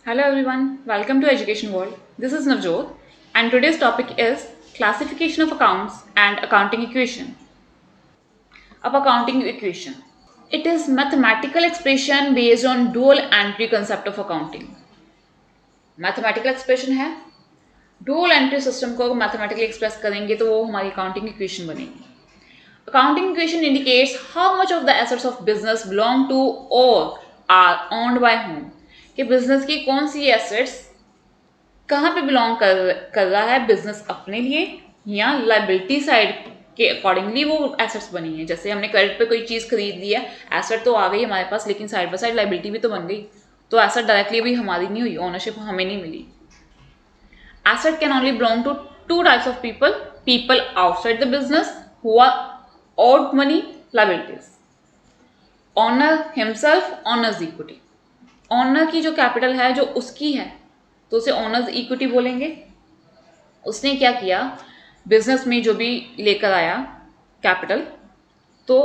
Hello everyone, welcome to Education World. This is Navjot and today's topic is classification of accounts and accounting equation. अब accounting equation. It is mathematical expression based on dual entry concept of accounting. Mathematical expression है, dual entry system को mathematically express करेंगे तो वो हमारी accounting equation बनेगी. Accounting equation indicates how much of the assets of business belong to or are owned by whom. कि business की कौन सी assets कहाँ पे बिलोंग कर रहा है बिजनेस अपने लिए या लाइबिलिटी साइड के अकॉर्डिंगली वो एसेट्स बनी है. जैसे हमने क्रेडिट पे कोई चीज़ खरीद ली है, एसेट तो आ गई हमारे पास, लेकिन साइड बाय साइड लाइबिलिटी भी तो बन गई, तो एसेट डायरेक्टली भी हमारी नहीं हुई, ओनरशिप हमें नहीं मिली. Asset can only belong to two types of people, people outside the business who are owed money, liabilities. Owner himself, owners equity. Owner की जो कैपिटल है जो उसकी है तो उसे ओनर्स इक्विटी बोलेंगे. उसने क्या किया, बिजनेस में जो भी लेकर आया कैपिटल, तो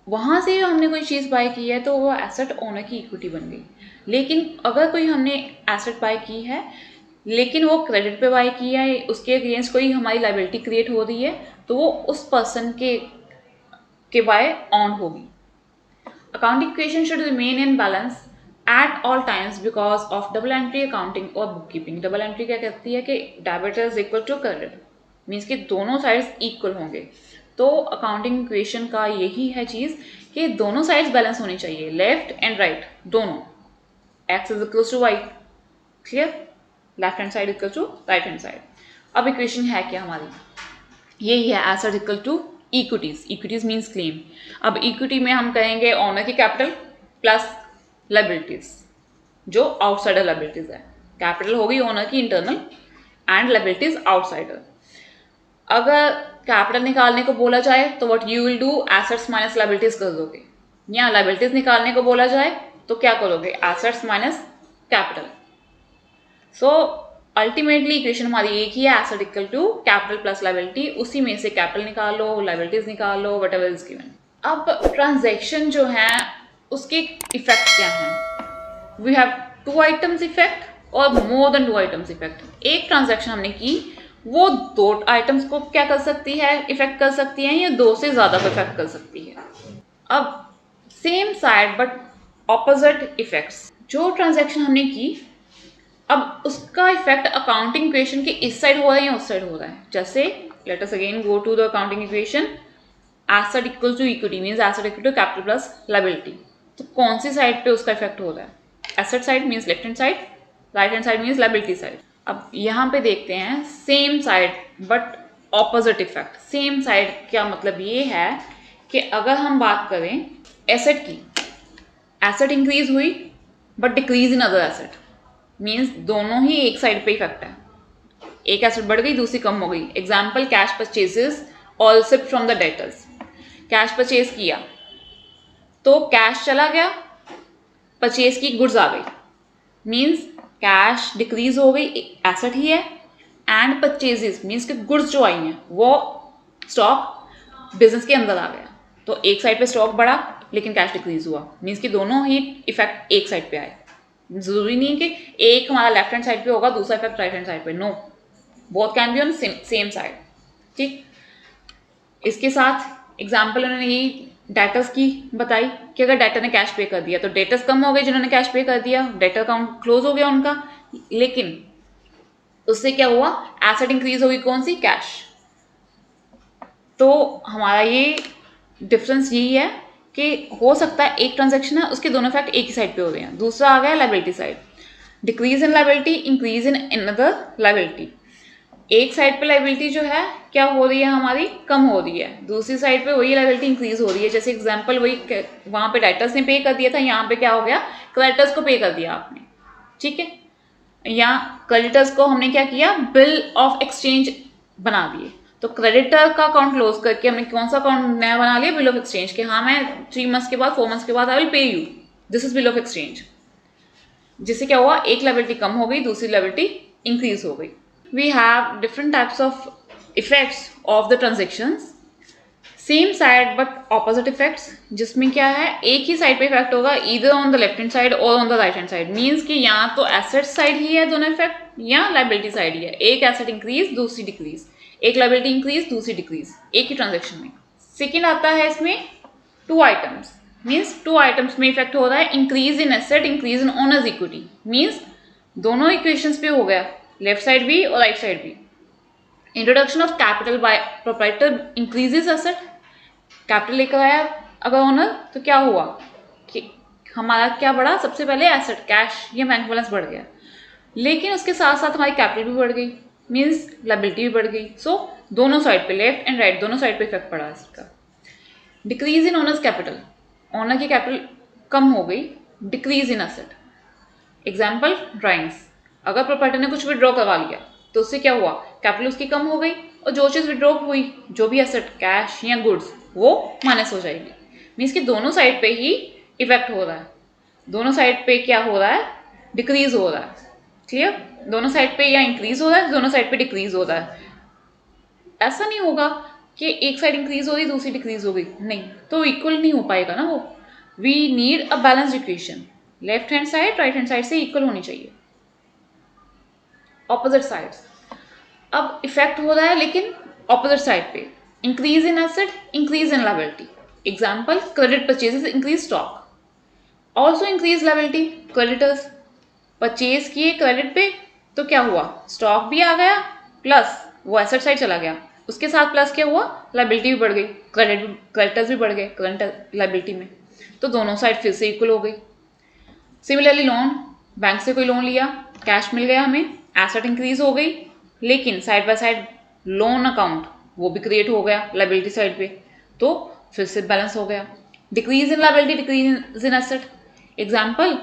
वहाँ से हमने कोई चीज़ बाय की है तो वो एसेट ओनर की इक्विटी बन गई. लेकिन अगर कोई हमने एसेट बाय की है लेकिन वो क्रेडिट पे बाय की है, उसके अगेंस्ट कोई हमारी लाइबिलिटी क्रिएट हो रही है, तो वो उस पर्सन के बाय ऑन होगी. Accounting equation should remain in balance at all times because of double entry accounting और बुक कीपिंग. डबल एंट्री क्या कहती है कि debit is equal to credit, means कि दोनों साइड्स इक्वल होंगे. तो अकाउंटिंग इक्वेशन का यही है चीज़ कि दोनों साइड्स बैलेंस होनी चाहिए, लेफ्ट एंड राइट दोनों. X is equal to Y, clear, left hand side equal to right hand side. अब इक्वेशन है क्या हमारी, यही है, asset equal to equities. Equities means claim. अब इक्विटी में हम कहेंगे ऑनर की कैपिटल प्लस लाइबिलिटीज जो आउटसाइडर लाइबिलिटीज है. कैपिटल होगी ओनर की इंटरनल एंड लाइबिलिटीज आउटसाइडर. अगर कैपिटल निकालने को बोला जाए तो what you will do, assets minus liabilities कर दोगे, या लाइबिलिटीज निकालने को बोला जाए तो क्या करोगे, assets minus capital. So ultimately equation हमारी एक ही है, asset equal to capital plus liability. उसी में से कैपिटल निकालो, लाइबिलिटीज निकालो, वट एवर इज गिवन. अब ट्रांजेक्शन जो है उसके इफेक्ट क्या हैं. We have two items effect और more than two items effect. एक ट्रांजैक्शन हमने की वो दो आइटम्स को क्या कर सकती है, इफेक्ट कर सकती है, या दो से ज़्यादा को इफेक्ट कर सकती है. अब same side but opposite effects. जो ट्रांजैक्शन हमने की अब उसका इफेक्ट अकाउंटिंग इक्वेशन के इस साइड हो रहा है या उस साइड हो रहा है. जैसे let us again go to the accounting equation. Asset equal to equity means asset equal to capital plus liability. तो कौन सी साइड पे उसका इफेक्ट हो रहा है, asset side means left hand side, right hand side means liability side. अब यहाँ पे देखते हैं same side but opposite effect. Same side क्या मतलब ये है कि अगर हम बात करें एसेट की, एसेट इंक्रीज हुई but decrease in other asset, means दोनों ही एक साइड पे इफेक्ट है. एक एसेट बढ़ गई दूसरी कम हो गई. Example cash purchases all shift from the debtors. Cash purchase किया तो कैश चला गया, परचेज की गुड्स आ गई, मीन्स कैश डिक्रीज हो गई, एसेट ही है, एंड परचेजेस मीन्स कि गुड्स जो आई हैं वो स्टॉक बिजनेस के अंदर आ गया. तो एक साइड पे स्टॉक बढ़ा लेकिन कैश डिक्रीज हुआ, मीन्स कि दोनों ही इफेक्ट एक साइड पे आए. जरूरी नहीं कि एक हमारा लेफ्ट हैंड साइड पे होगा दूसरा इफेक्ट राइट हैंड साइड पे, no, both can be on same side. ठीक, इसके साथ एग्जाम्पल उन्होंने यही डेटर्स की बताई कि अगर डेटर ने कैश पे कर दिया तो डेटर्स कम हो गए, जिन्होंने कैश पे कर दिया डेटर अकाउंट क्लोज हो गया उनका. लेकिन उससे क्या हुआ, एसेट इंक्रीज होगी, कौन सी, कैश. तो हमारा ये डिफरेंस यही है कि हो सकता है एक ट्रांजैक्शन है उसके दोनों फैक्ट एक ही साइड पे हो रहे हैं. दूसरा आ गया liability side, decrease in liability, increase in another liability. एक साइड पे लाइबिलिटी जो है क्या हो रही है हमारी, कम हो रही है, दूसरी साइड पे वही लाइबिलिटी इंक्रीज हो रही है. जैसे एग्जांपल वही वहाँ पे डेटर्स ने पे कर दिया था, यहाँ पे क्या हो गया, क्रेडिटर्स को पे कर दिया आपने. ठीक है, या क्रेडिटर्स को हमने क्या किया, बिल ऑफ एक्सचेंज बना दिए. तो क्रेडिटर का अकाउंट क्लोज करके हमने कौन सा अकाउंट नया बना लिया, बिल ऑफ एक्सचेंज के. हाँ, मैं 3 मंथ्स के बाद 4 मंथ्स के बाद I will pay you, this is bill of exchange. जिससे क्या हुआ, एक लायबिलिटी कम हो गई, दूसरी लायबिलिटी इंक्रीज हो गई. We have different types of effects of the transactions. Same side but opposite effects, जिसमें क्या है एक ही साइड पे इफेक्ट होगा, either on the left hand side और on the right hand side. Means कि यहाँ तो एसेट साइड ही है दोनों इफेक्ट, या लाइबिलिटी साइड ही है, एक एसेट इंक्रीज दूसरी डिक्रीज, एक लाइबिलिटी इंक्रीज दूसरी डिक्रीज, एक ही ट्रांजेक्शन में। सेकेंड आता है इसमें two items, means two items में इफेक्ट हो रहा है increase in asset, increase in owner's equity. Means दोनों इक्वेशंस पे हो गया, लेफ्ट साइड भी और राइट साइड भी। Introduction of capital by proprietor increases asset, capital लेकर आया अगर ओनर तो क्या हुआ कि हमारा क्या बढ़ा, सबसे पहले एसेट कैश या बैंक बैलेंस बढ़ गया, लेकिन उसके साथ साथ हमारी कैपिटल भी बढ़ गई, मीन्स लाइबिलिटी भी बढ़ गई। सो दोनों साइड पे, लेफ्ट एंड राइट दोनों साइड पे इफेक्ट पड़ा इसका। Decrease in owners capital, owner की कैपिटल कम हो गई, decrease in asset. Example drawings, अगर प्रोप्राइटर ने कुछ विड्रॉ करवा लिया तो उससे क्या हुआ, कैपिटल उसकी कम हो गई, और जो चीज़ विड्रॉ हुई, जो भी एसेट कैश या गुड्स, वो माइनस हो जाएगी। मीन्स कि दोनों साइड पे ही इफेक्ट हो रहा है, दोनों साइड पे क्या हो रहा है, डिक्रीज हो रहा है। क्लियर, दोनों साइड पे या इंक्रीज हो रहा है, दोनों साइड पे डिक्रीज हो रहा है। ऐसा नहीं होगा कि एक साइड इंक्रीज हो रही दूसरी डिक्रीज हो गई, नहीं, तो इक्वल नहीं हो पाएगा ना वो। We need a balanced equation, left hand side right hand side से इक्वल होनी चाहिए। ऑपोजिट साइड्स, अब इफेक्ट हो रहा है लेकिन ऑपोजिट साइड पे, increase in asset, increase in liability. Example credit purchases increase stock, also increase liability, creditors purchase किए क्रेडिट पे तो क्या हुआ, स्टॉक भी आ गया प्लस वो एसेट साइड चला गया, उसके साथ प्लस क्या हुआ, लायबिलिटी भी बढ़ गई, क्रेडिटर्स भी बढ़ गए करंट लायबिलिटी में, तो दोनों साइड फिर से इक्वल हो गई। सिमिलरली लोन, बैंक से कोई लोन लिया, कैश मिल गया हमें, एसेट इंक्रीज हो गई, लेकिन side by side loan account वो भी क्रिएट हो गया लायबिलिटी साइड पे, तो फिर से बैलेंस हो गया। Decrease in liability, decrease in asset. Example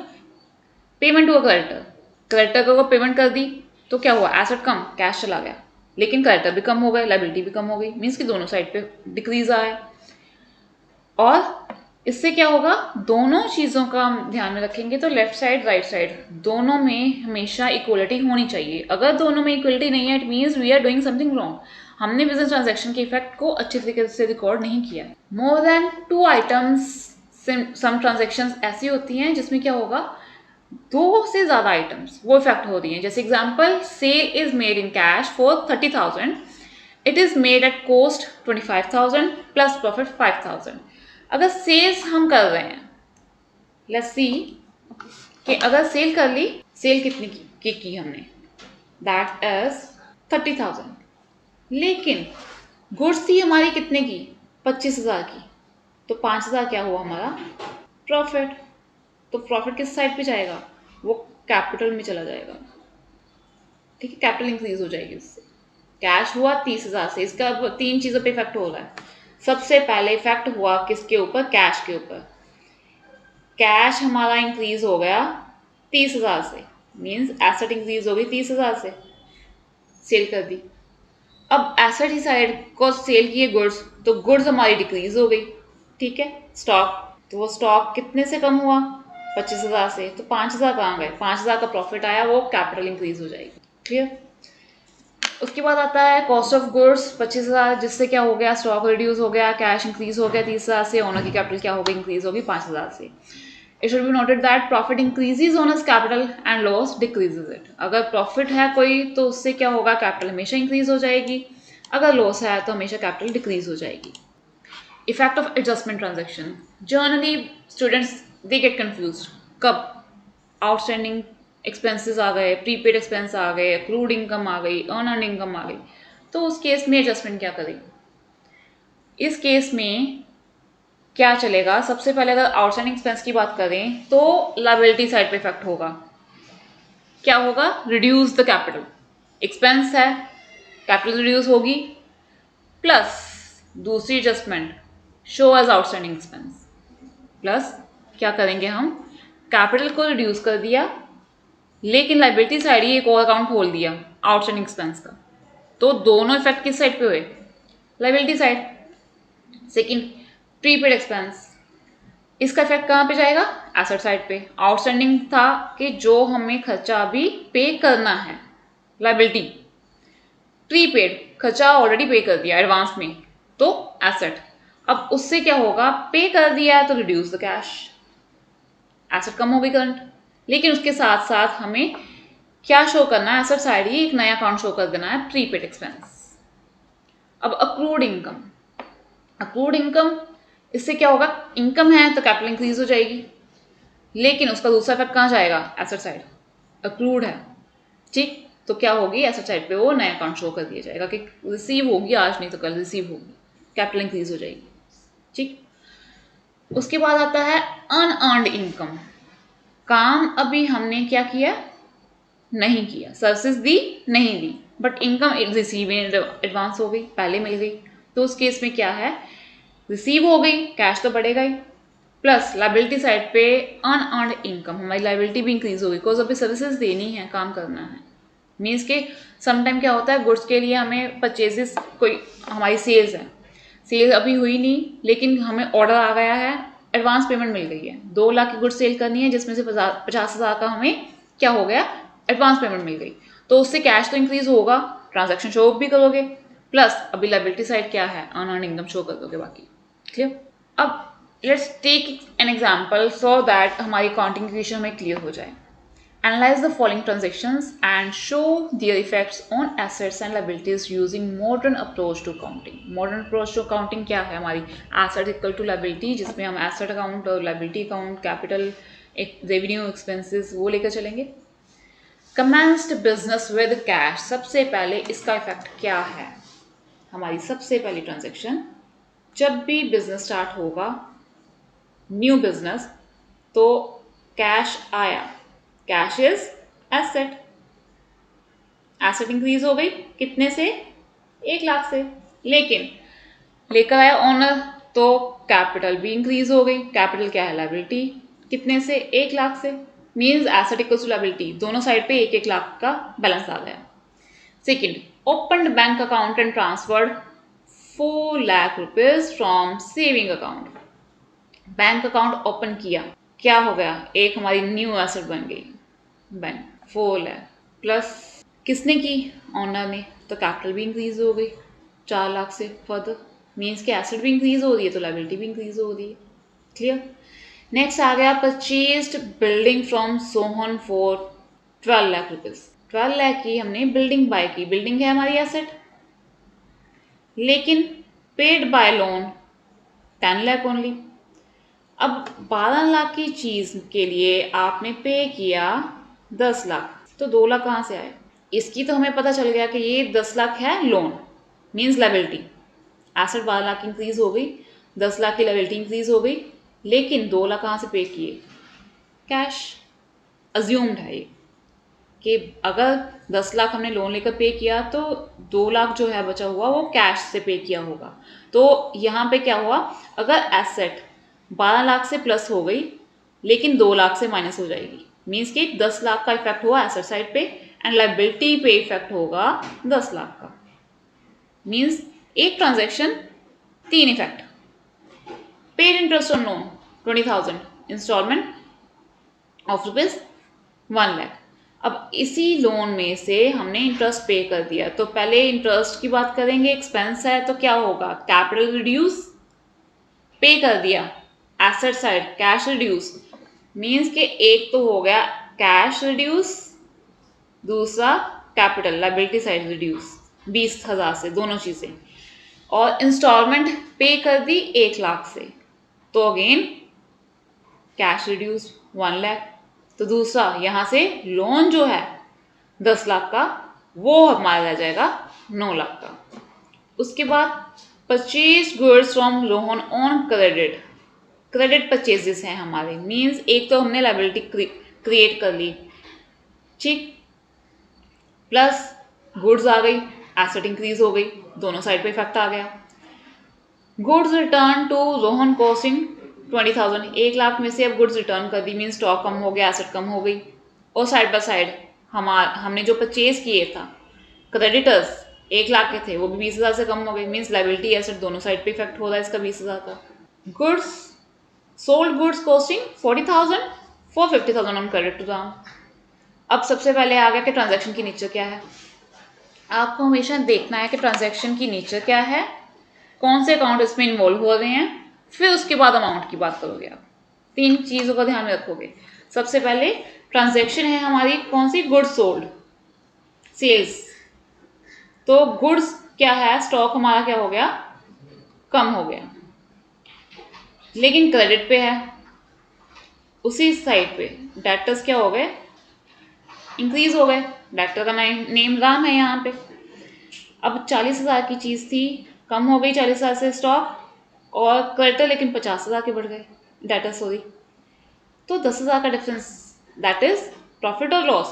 payment to a creditor, creditor को पेमेंट कर दी तो क्या हुआ, एसेट कम कैश चला गया, लेकिन क्रेडिटर भी कम हो गए, लायबिलिटी भी कम हो गई, मीन्स कि दोनों साइड पे डिक्रीज आया। और इससे क्या होगा, दोनों चीज़ों का हम ध्यान में रखेंगे तो लेफ्ट साइड राइट साइड दोनों में हमेशा इक्वलिटी होनी चाहिए। अगर दोनों में इक्वलिटी नहीं है, it means we are doing something wrong, हमने बिजनेस ट्रांजैक्शन के इफेक्ट को अच्छे तरीके से रिकॉर्ड नहीं किया। More than two items, some transaction ऐसी होती हैं जिसमें क्या होगा, दो से ज़्यादा आइटम्स वो इफेक्ट हो रही हैं। जैसे example, sale is made in cash for 30,000, it is made at cost 25,000 plus profit 5,000। अगर सेल्स हम कर रहे हैं, लेट्स सी कि अगर सेल कर ली, सेल कितनी की हमने, दैट इज 30,000, लेकिन गुड्स थी हमारी कितने की, 25,000 की, तो 5,000 क्या हुआ हमारा प्रॉफिट। तो प्रॉफिट किस साइड पे जाएगा, वो कैपिटल में चला जाएगा, ठीक है, कैपिटल इंक्रीज हो जाएगी उससे। कैश हुआ 30,000 से, इसका तीन चीज़ों पे इफेक्ट हो रहा है। सबसे पहले इफेक्ट हुआ किसके ऊपर, कैश के ऊपर, कैश हमारा इंक्रीज हो गया 30,000 से, मीन्स एसेट इंक्रीज हो गई 30,000 से, सेल कर दी। अब एसेट ही साइड को सेल किए गुड्स, तो गुड्स हमारी डिक्रीज हो गई, ठीक है। स्टॉक, तो वो स्टॉक कितने से कम हुआ, 25,000 से, तो 5,000 कहाँ गए, 5,000 का प्रॉफिट आया, वो कैपिटल इंक्रीज हो जाएगी। क्लियर। उसके बाद आता है कॉस्ट ऑफ गुड्स 25,000, जिससे क्या हो गया, स्टॉक रिड्यूस हो गया, कैश इंक्रीज हो गया 30,000 से, ओनर की कैपिटल क्या हो गई, इंक्रीज होगी 5,000 से। It should be noted that profit increases owners capital and loss decreases it. अगर प्रॉफिट है कोई तो उससे क्या होगा, कैपिटल हमेशा इंक्रीज हो जाएगी, अगर लॉस है तो हमेशा कैपिटल डिक्रीज हो जाएगी। Effect of adjustment transaction, generally students they get confuse, कब आउटस्टैंडिंग एक्सपेंसेस आ गए, प्रीपेड एक्सपेंस आ गए, अक्रूड इनकम आ गई, अर्न इनकम आ गई, तो उस केस में एडजस्टमेंट क्या करें। इस केस में क्या चलेगा, सबसे पहले अगर आउटस्टैंडिंग एक्सपेंस की बात करें तो लायबिलिटी साइड पे इफेक्ट होगा, क्या होगा, रिड्यूस द कैपिटल, एक्सपेंस है, कैपिटल रिड्यूस होगी, प्लस दूसरी adjustment show as outstanding expense, plus क्या करेंगे हम, कैपिटल को रिड्यूस कर दिया, लेकिन लाइबिलिटी साइड ही एक और अकाउंट खोल दिया आउटस्टैंडिंग एक्सपेंस का, तो दोनों इफेक्ट किस साइड पे हुए, liability side. Second, prepaid expense, इसका इफेक्ट कहाँ पे जाएगा, एसेट साइड पे। आउटस्टैंडिंग था कि जो हमें खर्चा अभी पे करना है, लाइबिलिटी। प्रीपेड, खर्चा ऑलरेडी पे कर दिया एडवांस में, तो एसेट। अब उससे क्या होगा, पे कर दिया है तो रिड्यूस द कैश, एसेट कम हो गई करंट, लेकिन उसके साथ साथ हमें क्या शो करना है, एसेट साइड ही एक नया अकाउंट शो कर देना है, प्रीपेड एक्सपेंस। अब अक्रूड इनकम, अक्रूड इनकम, इससे क्या होगा, इनकम है तो कैपिटल इंक्रीज हो जाएगी, लेकिन उसका दूसरा इफेक्ट कहाँ जाएगा, एसेट साइड, अक्रूड है, ठीक, तो क्या होगी, एसेट साइड पे वो नया अकाउंट शो कर दिया जाएगा कि रिसीव होगी, आज नहीं तो कल रिसीव होगी, कैपिटल इंक्रीज हो जाएगी, ठीक। उसके बाद आता है अनअर्न्ड इनकम, काम अभी हमने क्या किया, नहीं किया, सर्विसेज दी नहीं दी, बट इनकम रिसीव एडवांस हो गई, पहले मिल गई, तो उस केस में क्या है, रिसीव हो गई, कैश तो बढ़ेगा ही, प्लस लाइबिलिटी साइड पे अनअर्न्ड इनकम, हमारी लाइबिलिटी भी इंक्रीज होगी, बिकॉज अभी सर्विसेज देनी है, काम करना है। मीन्स के समटाइम क्या होता है, गुड्स के लिए हमें परचेजेस, कोई हमारी सेल्स है, सेल अभी हुई नहीं, लेकिन हमें ऑर्डर आ गया है, एडवांस पेमेंट मिल गई है, 2 लाख की गुड्स सेल करनी है, जिसमें से 50,000 का हमें क्या हो गया, एडवांस पेमेंट मिल गई, तो उससे कैश तो इंक्रीज होगा, ट्रांजैक्शन शो भी करोगे, प्लस अभी लाइबिलिटी साइड क्या है, अनअर्न्ड इनकम शो कर दोगे, बाकी क्लियर। अब let's take an example so that हमारी अकाउंटिंग इक्वेशन में क्लियर हो जाए। Analyze the following transactions and show their effects on assets and liabilities using modern approach to accounting. Modern approach to accounting क्या है, हमारी asset equal to liability, जिसमें हम asset account और liability account, capital, revenue, expenses वो लेकर चलेंगे। Commenced business with cash, सबसे पहले इसका इफेक्ट क्या है, हमारी सबसे पहली ट्रांजेक्शन, जब भी बिजनेस स्टार्ट होगा, न्यू बिजनेस, तो कैश आया, cash is asset, asset increase हो गई, कितने से, 1 लाख से, लेकिन लेकर आया ओनर, तो कैपिटल भी इंक्रीज हो गई, कैपिटल क्या है, लाइबिलिटी, कितने से, 1 लाख से, means asset equals to liability, दोनों साइड पे 1-1 लाख का बैलेंस आ गया। Second, open bank account and transferred 4 lakh rupees from saving account, bank account open किया, क्या हो गया, एक हमारी न्यू एसेट बन गई, बैंक 4 लाख, प्लस किसने की, ऑनर ने, तो कैपिटल भी इंक्रीज हो गई 4 लाख से फर्दर, मीन्स के एसेट भी इंक्रीज हो रही है तो लाइबिलिटी भी इंक्रीज हो रही है, क्लियर। नेक्स्ट आ गया, purchased building from Sohan for 12 lakh rupees, 12 lakh की हमने बिल्डिंग बाय की, बिल्डिंग है हमारी एसेट, लेकिन paid by loan 10 lakh only. अब 12 लाख की चीज के लिए आपने पे किया 10 लाख, तो 2 लाख कहाँ से आए, इसकी तो हमें पता चल गया कि ये 10 लाख है loan, means liability, asset 12 lakh की इंक्रीज हो गई, 10 लाख की लाइबिलिटी इंक्रीज हो गई, लेकिन 2 लाख कहाँ से पे किए, कैश, अज्यूम्ड है ये कि अगर 10 लाख हमने लोन लेकर पे किया तो 2 लाख जो है बचा हुआ वो कैश से पे किया होगा, तो यहाँ पे क्या हुआ, अगर एसेट 12 लाख से प्लस हो गई लेकिन 2 लाख से माइनस हो जाएगी, मीन्स कि 10 लाख का इफेक्ट हुआ एसेट साइड पे एंड लाइबिलिटी पे इफेक्ट होगा 10 लाख का, मीन्स एक transaction 3 effect. Paid interest on loan 20,000, instalment of rupees 1 lakh. अब इसी लोन में से हमने इंटरेस्ट पे कर दिया, तो पहले इंटरेस्ट की बात करेंगे, एक्सपेंस है तो क्या होगा, कैपिटल रिड्यूस, पे कर दिया, asset side cash reduce, means के एक तो हो गया कैश रिड्यूस, दूसरा कैपिटल लाइबिलिटी साइड रिड्यूस 20,000 से, दोनों चीज़ें, और इंस्टॉलमेंट पे कर दी 1 लाख से, तो अगेन कैश रिड्यूस 1 लाख, तो दूसरा यहाँ से लोन जो है 10 लाख का वो हमारा रह जाएगा 9 लाख का। उसके बाद purchase goods from loan on credit, credit purchases हैं हमारे, मींस एक तो हमने लाइबिलिटी क्रिएट कर ली, ठीक, प्लस गुड्स आ गई, एसेट इंक्रीज हो गई, दोनों साइड पे इफेक्ट आ गया। Goods return to Rohan costing 20,000, 1 lakh में से अब गुड्स रिटर्न कर दी, मीन स्टॉक कम हो गया, एसेट कम हो गई, और साइड बाय साइड हमने जो परचेज किए था क्रेडिटर्स 1 लाख के थे वो भी 20,000 से कम हो गए, मीन्स लाइबिलिटी एसेट दोनों साइड पे इफेक्ट हो रहा है इसका 20,000 का। Goods sold goods costing 40,000 for 50,000 on credit to दाम। अब सबसे पहले आ गया कि ट्रांजैक्शन की नेचर क्या है, आपको हमेशा देखना है कि ट्रांजैक्शन की नेचर क्या है, कौन से अकाउंट इसमें इन्वॉल्व हो रहे हैं, फिर उसके बाद अमाउंट की बात करोगे आप। 3 चीज़ों का ध्यान में रखोगे। सबसे पहले ट्रांजैक्शन है हमारी कौन सी, गुड्स सोल्ड, सेल्स। तो गुड्स क्या है, स्टॉक हमारा क्या हो गया, कम हो गया, लेकिन क्रेडिट पे है उसी साइड पे डेटर्स क्या हो गए, इंक्रीज हो गए। डेटर का नेम राम है यहाँ पे। अब 40,000 की चीज़ थी, कम हो गई 40,000 से स्टॉक, और क्रेडिटर लेकिन 50,000 के बढ़ गए, डेटर सॉरी। तो 10,000 का डिफरेंस, दैट इज प्रॉफिट और लॉस,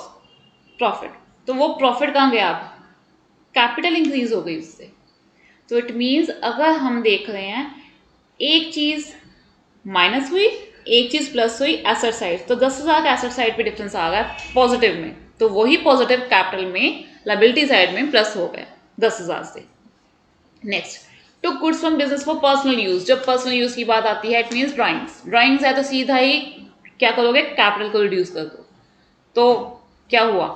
प्रॉफिट। तो वो प्रॉफिट कहाँ गया, अब कैपिटल इंक्रीज हो गई उससे। तो इट मीन्स अगर हम देख रहे हैं एक चीज़ माइनस हुई, एक चीज़ प्लस हुई एसेट साइड, तो 10,000 का एसेट साइड पे डिफरेंस आ गया पॉजिटिव में, तो वही पॉजिटिव कैपिटल में लायबिलिटी साइड में प्लस हो गया 10,000 से। Next, to goods from business for personal use. जब पर्सनल यूज की बात आती है इट मीन्स ड्राइंग्स। ड्राइंग्स है तो सीधा ही क्या करोगे, कैपिटल को रिड्यूस कर दो। तो क्या हुआ,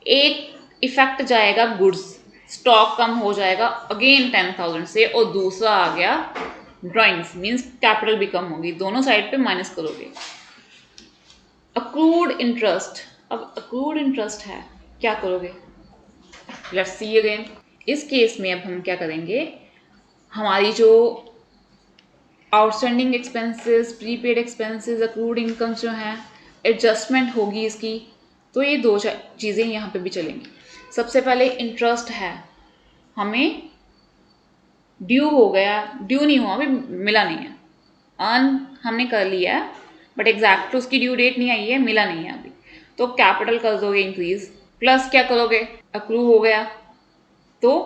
एक इफेक्ट जाएगा गुड्स, स्टॉक कम हो जाएगा अगेन 10,000 से, और दूसरा आ गया ड्राइंग्स, मीन्स कैपिटल भी कम होगी, दोनों साइड पे माइनस करोगे। अक्रूड इंटरेस्ट, अब अक्रूड इंटरेस्ट है, क्या करोगे, लेट्स सी अगेन। इस केस में अब हम क्या करेंगे, हमारी जो outstanding expenses, prepaid expenses, accrued income जो हैं, एडजस्टमेंट होगी इसकी। तो ये 2 चीज़ें यहाँ पे भी चलेंगी। सबसे पहले इंटरेस्ट है, हमें ड्यू हो गया, ड्यू नहीं हुआ, अभी मिला नहीं है, अर्न हमने कर लिया है बट एग्जैक्ट उसकी ड्यू डेट नहीं आई है, मिला नहीं है अभी, तो कैपिटल कर दोगे इंक्रीज, प्लस क्या करोगे, अक्रू हो गया तो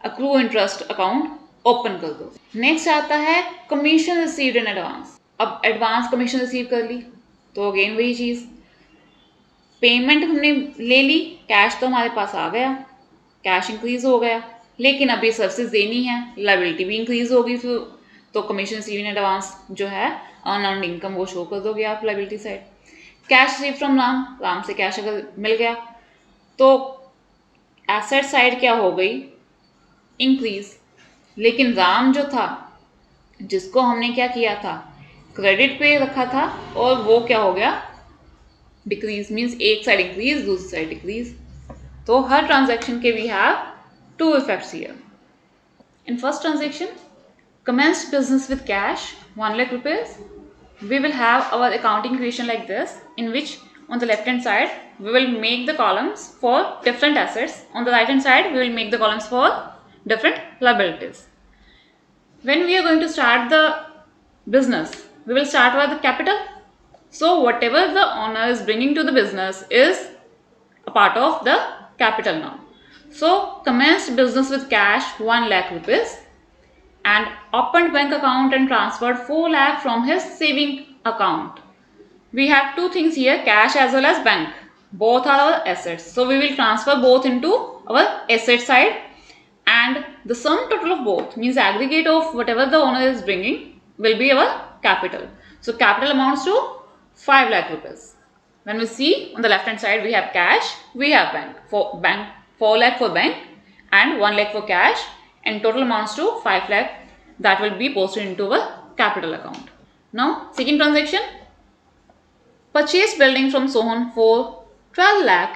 अक्रू इंटरेस्ट अकाउंट ओपन कर दो। नेक्स्ट आता है कमीशन रिसीव्ड इन एडवांस। अब एडवांस कमीशन रिसीव कर ली तो अगेन वही चीज़, पेमेंट हमने ले ली, कैश तो हमारे पास आ गया, कैश इंक्रीज हो गया, लेकिन अभी सर्विसेज देनी है, लायबिलिटी भी इंक्रीज होगी, फिर तो कमीशन रिसीव इन एडवांस जो है अर्न इनकम वो शो कर दोगे आप liability side. Cash receive from Ram, Ram से कैश अगर मिल गया तो एसेट साइड क्या हो गई, इंक्रीज, लेकिन राम जो था जिसको हमने क्या किया था, क्रेडिट पे रखा था, और वो क्या हो गया, डिक्रीज, मीन्स एक साइड इंक्रीज दूसरी साइड डिक्रीज। तो हर ट्रांजैक्शन के we have 2 effects here. In first transaction, commenced business with cash 1 lakh rupees. We will have our accounting equation like this, in which on the left hand side we will make the columns for different assets, on the right hand side we will make the columns for different liabilities. When we are going to start the business, we will start with the capital. So whatever the owner is bringing to the business is a part of the capital now. So commenced business with cash 1 lakh rupees and opened bank account and transferred 4 lakh from his saving account. We have 2 things here, cash as well as bank. Both are our assets. So we will transfer both into our asset side, and the sum total of both, means aggregate of whatever the owner is bringing, will be our capital. So capital amounts to 5 lakh rupees. When we see on the left hand side we have cash, we have bank. For bank 4 lakh for bank and 1 lakh for cash, and total amounts to 5 lakh that will be posted into our capital account. Now second transaction, purchase building from Sohan for 12 lakh,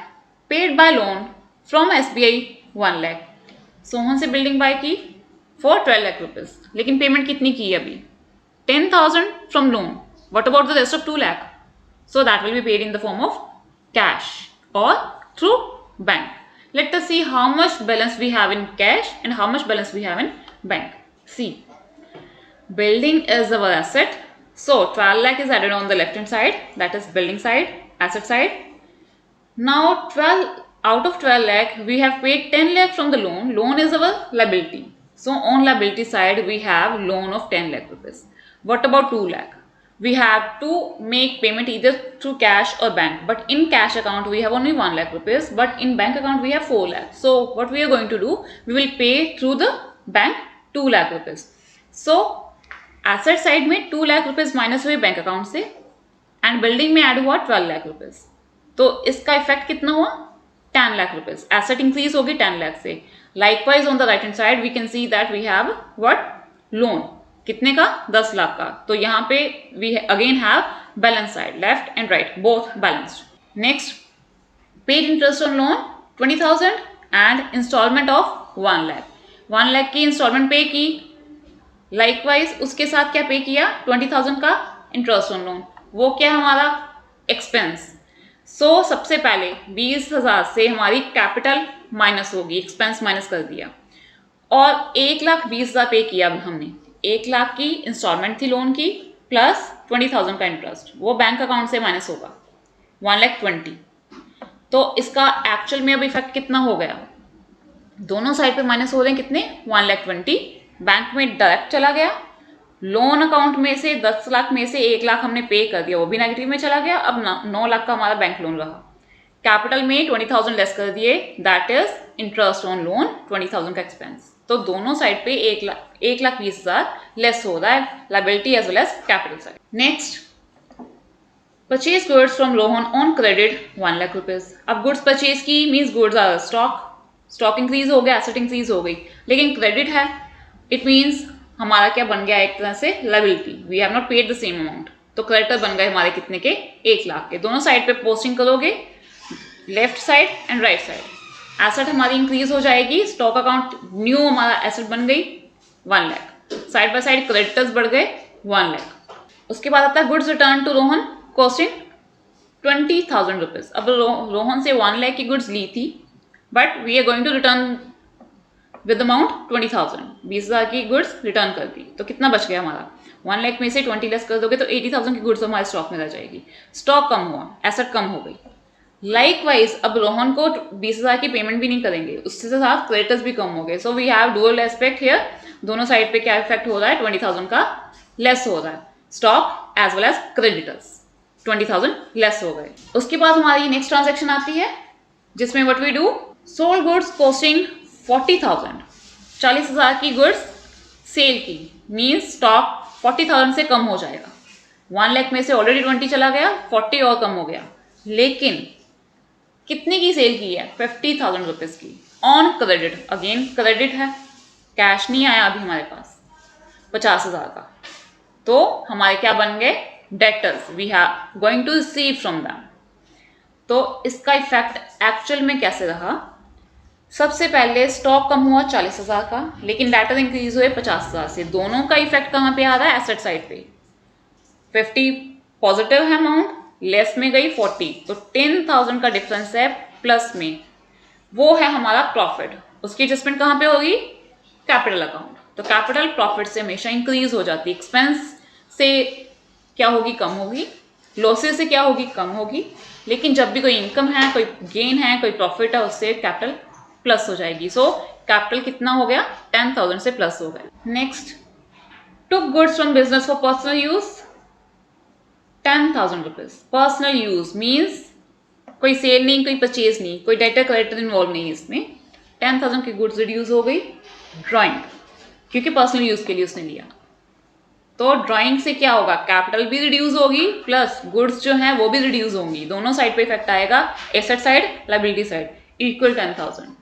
paid by loan from SBI 1 lakh. Sohan से building bye की for 12 lakh rupees, लेकिन payment कितनी की है अभी, 10,000 from loan. What about the rest of 2 lakh? So that will be paid in the form of cash or through bank. Let us see how much balance we have in cash and how much balance we have in bank. See, building is our asset. So 12 lakh is added on the left hand side, that is building side, asset side. Now 12 out of 12 lakh we have paid 10 lakh from the loan. Loan is our liability. So on liability side we have loan of 10 lakh rupees. What about 2 lakh? We have to make payment either through cash or bank, but in cash account we have only 1 lakh rupees, but in bank account we have 4 lakh. So what we are going to do, we will pay through the bank 2 lakh rupees. So asset side में 2 lakh rupees minus हुए bank account से, and building में add हुआ 12 lakh rupees. तो इसका effect कितना हुआ, 10 lakh rupees. Asset increase होगी 10 lakh से. Likewise on the right hand side we can see that we have what, loan कितने का, 10 लाख का। तो यहाँ पे we again have balance side, left and right both balanced. Next, paid interest on loan 20,000 and installment of 1 lakh. 1 lakh की installment पे की, likewise उसके साथ क्या पे किया, 20,000 का इंटरेस्ट ऑन लोन। वो क्या हमारा एक्सपेंस। सो सबसे पहले 20,000 से हमारी कैपिटल माइनस होगी, एक्सपेंस माइनस कर दिया, और 1,20,000 पे किया हमने। 1 लाख की इंस्टॉलमेंट थी लोन की प्लस 20,000 का इंटरेस्ट, वो बैंक अकाउंट से माइनस होगा 1,20,000। तो इसका एक्चुअल में अब इफेक्ट कितना हो गया, दोनों साइड पे माइनस हो रहे हैं कितने, 1,20,000 बैंक में डायरेक्ट चला गया। लोन अकाउंट में से 10 लाख में से 1 लाख हमने पे कर दिया, वो भी नेगेटिव में चला गया। अब 9 लाख का हमारा बैंक लोन रहा। कैपिटल में 20,000 लेस कर दिए, that is interest on loan 20,000 का एक्सपेंस। तो दोनों साइड पे 1,20,000 लेस हो रहा है, liability as well as capital side. Next, purchase goods from loan on credit 1 lakh rupees. अब गुड्स परचेज की means goods are stock increase हो गया, एसेट इंक्रीज हो गई, लेकिन क्रेडिट है, इट मीन्स हमारा क्या बन गया, एक तरह से liability, we have not paid the same amount. तो क्रेडिटर बन गए हमारे कितने के, 1 लाख के। दोनों साइड पे पोस्टिंग करोगे, left side and right side. Asset हमारी इंक्रीज हो जाएगी, स्टॉक अकाउंट न्यू हमारा एसेट बन गई 1 lakh, side by side creditors बढ़ गए 1 लाख। उसके बाद आता है goods return to Rohan costing 20,000 rupees. अब रोहन से 1 लाख की गुड्स ली थी, but we are going to return with amount 20,000, 20,000 की गुड्स रिटर्न कर दी। तो कितना बच गया हमारा, 1 लाख में से 20 लेस कर दोगे तो 80,000 की गुड्स हमारे स्टॉक में रह जाएगी। स्टॉक कम हुआ, एसेट कम हो गई। लाइकवाइज अब रोहन को 20,000 की पेमेंट भी नहीं करेंगे, उससे साथ क्रेडिटर्स भी कम हो गए। So we have dual aspect here, दोनों साइड पे क्या इफेक्ट हो रहा है, 20,000 का लेस हो रहा है, stock as well as creditors 20,000 less हो गए। उसके बाद हमारी नेक्स्ट ट्रांजेक्शन आती है जिसमें what we do, sold goods costing 40,000, 40,000 की गुड्स सेल की, मीन्स स्टॉक 40,000 से कम हो जाएगा। 1 लाख में से ऑलरेडी 20 चला गया, 40 और कम हो गया। लेकिन कितने की सेल की है, 50,000 रुपीज की ऑन क्रेडिट। अगेन क्रेडिट है, कैश नहीं आया अभी हमारे पास 50,000 का। तो हमारे क्या बन गए, debtors, we have going to receive from them. तो इसका इफेक्ट एक्चुअल में कैसे रहा, सबसे पहले स्टॉक कम हुआ 40,000 का, लेकिन डेटर इंक्रीज हुए 50,000 से। दोनों का इफेक्ट कहाँ पे आ रहा है, एसेट साइड पे। 50 पॉजिटिव है अमाउंट, लेस में गई 40, तो 10,000 का डिफरेंस है प्लस में, वो है हमारा प्रॉफिट। उसकी एडजस्टमेंट कहाँ पे होगी, कैपिटल अकाउंट। तो कैपिटल प्रॉफिट से हमेशा इंक्रीज हो जाती है, एक्सपेंस से क्या होगी, कम होगी, लॉसेस से क्या होगी, कम होगी। लेकिन जब भी कोई इनकम है, कोई गेन है, कोई प्रॉफिट है, उससे कैपिटल प्लस हो जाएगी। सो कैपिटल कितना हो गया, 10,000 से प्लस हो गया। Next, took goods from business for personal use 10,000 rupees. Personal use means कोई सेल नहीं, कोई परचेज नहीं, कोई डेटर क्रेडिटर इन्वॉल्व नहीं है इसमें। 10,000 की गुड्स रिड्यूस हो गई। ड्राइंग, क्योंकि पर्सनल यूज के लिए उसने लिया, तो ड्राइंग से क्या होगा, कैपिटल भी रिड्यूस होगी प्लस गुड्स जो है वो भी रिड्यूस होंगी। दोनों साइड पे इफेक्ट आएगा, asset side, liability side, equal 10,000।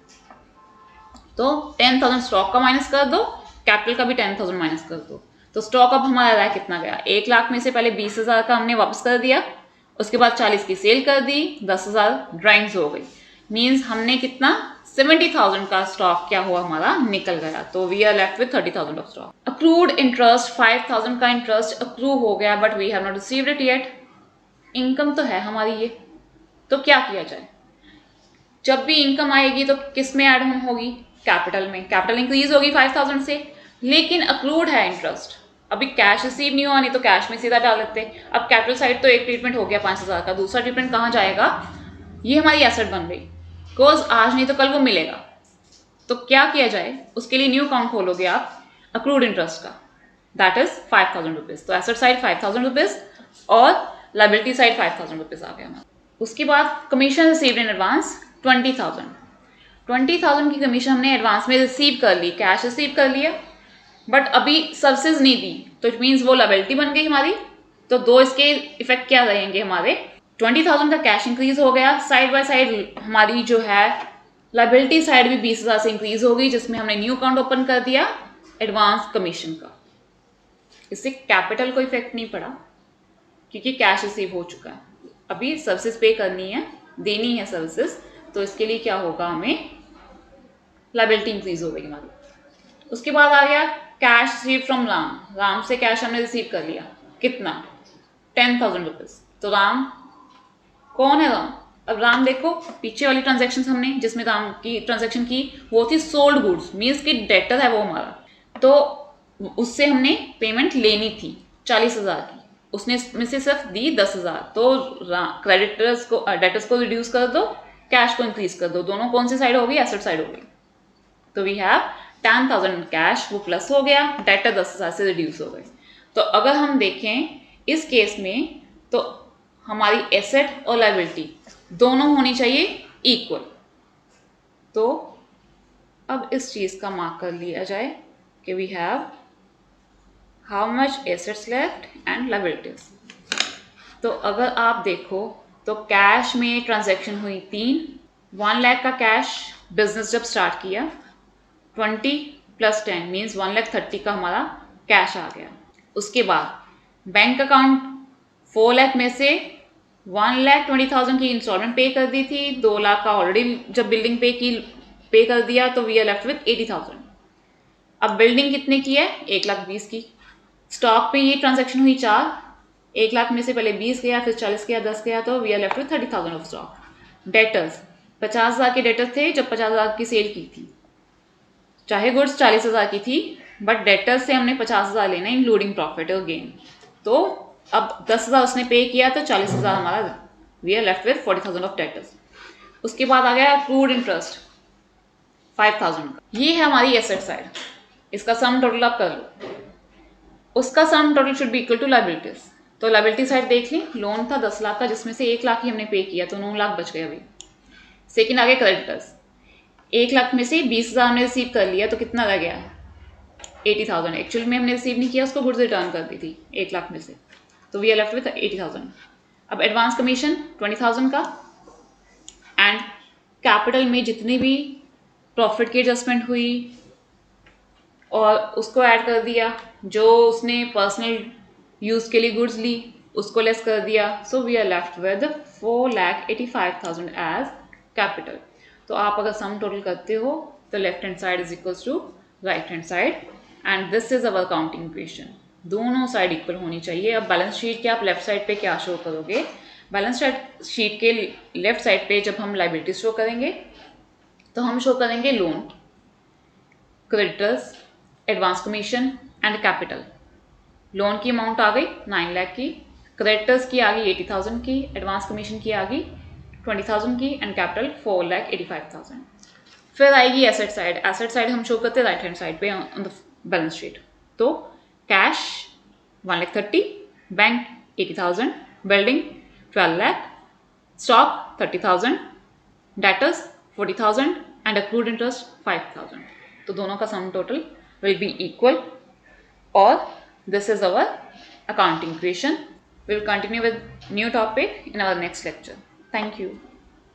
तो 10,000 स्टॉक का माइनस कर दो, कैपिटल का भी 10,000 माइनस कर दो। तो स्टॉक अब हमारा रहा कितना गया, 1 लाख में से पहले 20,000 का हमने वापस कर दिया, उसके बाद 40 की सेल कर दी, 10,000 ड्राइंग्स हो गई। मीन्स हमने कितना, 70,000 का स्टॉक क्या हुआ हमारा, निकल गया। तो we are left with 30,000 of stock. Accrued interest 5,000 का इंटरेस्ट अक्रू हो गया, but we have not received it yet. Income तो है हमारी ये, तो क्या किया जाए, जब भी इनकम आएगी तो किस में ऐड ऑन होगी, कैपिटल में। कैपिटल इंक्रीज होगी 5,000 से, लेकिन अक्रूड है इंटरेस्ट, अभी कैश रिसीव नहीं हुआ, नहीं तो कैश में सीधा डाल देते। अब कैपिटल साइड तो एक ट्रीटमेंट हो गया 5,000 का, दूसरा ट्रीटमेंट कहाँ जाएगा, ये हमारी एसेट बन गई, बिकॉज आज नहीं तो कल वो मिलेगा। तो क्या किया जाए, उसके लिए न्यू अकाउंट खोलोगे आप अक्रूड इंटरेस्ट का, दैट इज 5,000 रुपीज। तो एसेट साइड 5,000 रुपीज और लायबिलिटी साइड 5,000 रुपीज आ गया हमारा। उसके बाद कमीशन रिसीव्ड इन एडवांस 20,000। 20,000 की कमीशन हमने एडवांस में रिसीव कर ली, कैश रिसीव कर लिया, बट अभी सर्विसेज नहीं दी, तो इट मीन्स वो लायबिलिटी बन गई हमारी। तो दो इसके इफेक्ट क्या रहेंगे हमारे, 20,000 का कैश इंक्रीज हो गया, साइड बाय साइड हमारी जो है लायबिलिटी साइड भी 20,000 से इंक्रीज हो गई, जिसमें हमने न्यू अकाउंट ओपन कर दिया एडवांस कमीशन का। इससे कैपिटल को इफेक्ट नहीं पड़ा क्योंकि कैश रिसीव हो चुका है। अभी सर्विसेज पे करनी है, देनी है सर्विसेज, तो इसके लिए क्या होगा, हमें लायबिलिटी इंक्रीज हो गई हमारी। उसके बाद आ गया cash receive from Ram. Ram से कैश हमने रिसीव कर लिया, कितना, 10,000 रुपीज। तो राम कौन है राम? अब राम देखो, पीछे वाली ट्रांजेक्शन हमने जिसमें राम की ट्रांजेक्शन की वो थी सोल्ड गुड्स, मीन्स कि डेटर है वो हमारा, तो उससे हमने पेमेंट लेनी थी 40,000 की, उसने इसमें से सिर्फ दी 10,000। तो क्रेडिटर्स को डेटर्स को रिड्यूस कर दो, कैश को इंक्रीज कर दो, दोनों कौन सी साइड हो गई, एसेट साइड हो गई। तो वी हैव 10,000 कैश, वो प्लस हो गया, डेटर 10,000 से रिड्यूस हो गए। तो अगर हम देखें इस केस में तो हमारी एसेट और लायबिलिटी दोनों होनी चाहिए इक्वल। तो अब इस चीज का मार्क कर लिया जाए कि we have how much assets left and liabilities. तो अगर आप देखो तो कैश में ट्रांजैक्शन हुई 3, 1 लाख का कैश बिजनेस जब स्टार्ट किया, 20 + 10 मीन्स 1,30,000 का हमारा कैश आ गया। उसके बाद बैंक अकाउंट 4 लाख में से 1,20,000 की इंस्टॉलमेंट पे कर दी थी, 2 लाख का ऑलरेडी जब बिल्डिंग पे कर दिया, तो वी आर लेफ्ट विथ 80,000। अब बिल्डिंग कितने की है, 1,20,000 की। स्टॉक पे ये ट्रांजैक्शन हुई 4, 1 लाख में से पहले 20 गया, फिर 40 गया, 10 गया, तो we are left with 30,000 of stock. Debtors 50,000 के डेटर्स थे जब 50,000 की सेल की थी, चाहे गुड्स 40,000 की थी, बट डेटर्स से हमने 50,000 लेना इंक्लूडिंग प्रॉफिट और गेन। तो अब 10,000 उसने पे किया, तो 40,000 हमारा, we are left with 40,000 of debtors. उसके बाद आ गया अक्रूड इंटरेस्ट 5,000 का, ये है हमारी एसेट साइड। इसका सम टोटल आप कर लो, उसका sum total should be equal to liabilities. तो लायबिलिटी साइड देख ली, लोन था 10 लाख का जिसमें से 1 लाख ही हमने पे किया, तो 9 लाख बच गए अभी। सेकेंड आ गया क्रेडिटर्स, 1 लाख में से 20,000 हमने रिसीव कर लिया, तो कितना रह गया, 80,000। एक्चुअली में हमने रिसीव नहीं किया, उसको गुड्स रिटर्न कर दी थी 1 लाख में से, तो वी आर लेफ्ट विथ 80,000। अब एडवांस कमीशन 20,000 का, एंड कैपिटल में जितनी भी प्रॉफिट की एडजस्टमेंट हुई और उसको ऐड कर दिया, जो उसने पर्सनल यूज़ के लिए गुड्स ली उसको लेस कर दिया, so we are left with 4,85,000 as capital. तो आप अगर सम टोटल करते हो तो left hand side is equals to right hand side, and this is our counting equation. दोनों साइड इक्वल होनी चाहिए। अब बैलेंस शीट के आप लेफ्ट साइड पे क्या शो करोगे, बैलेंस शीट के लेफ्ट साइड पे जब हम लायबिलिटी शो करेंगे तो हम शो करेंगे loan, creditors, advance commission and capital. Loan की अमाउंट आ गई 9 लाख की, क्रेडिटर्स की आ गई 80,000 की, एडवांस कमीशन की आ गई 20,000 की, एंड कैपिटल 4,85,000। फिर आएगी एसेट साइड। एसेट साइड हम शो करते हैं राइट हैंड साइड पे ऑन द बैलेंस शीट। तो cash 1,30,000, bank 80,000, building 12 lakh, stock 30,000, debtors 40,000 and accrued interest 5,000। तो दोनों का sum total will be equal, or this is our accounting equation. We will continue with new topic in our next lecture. Thank you.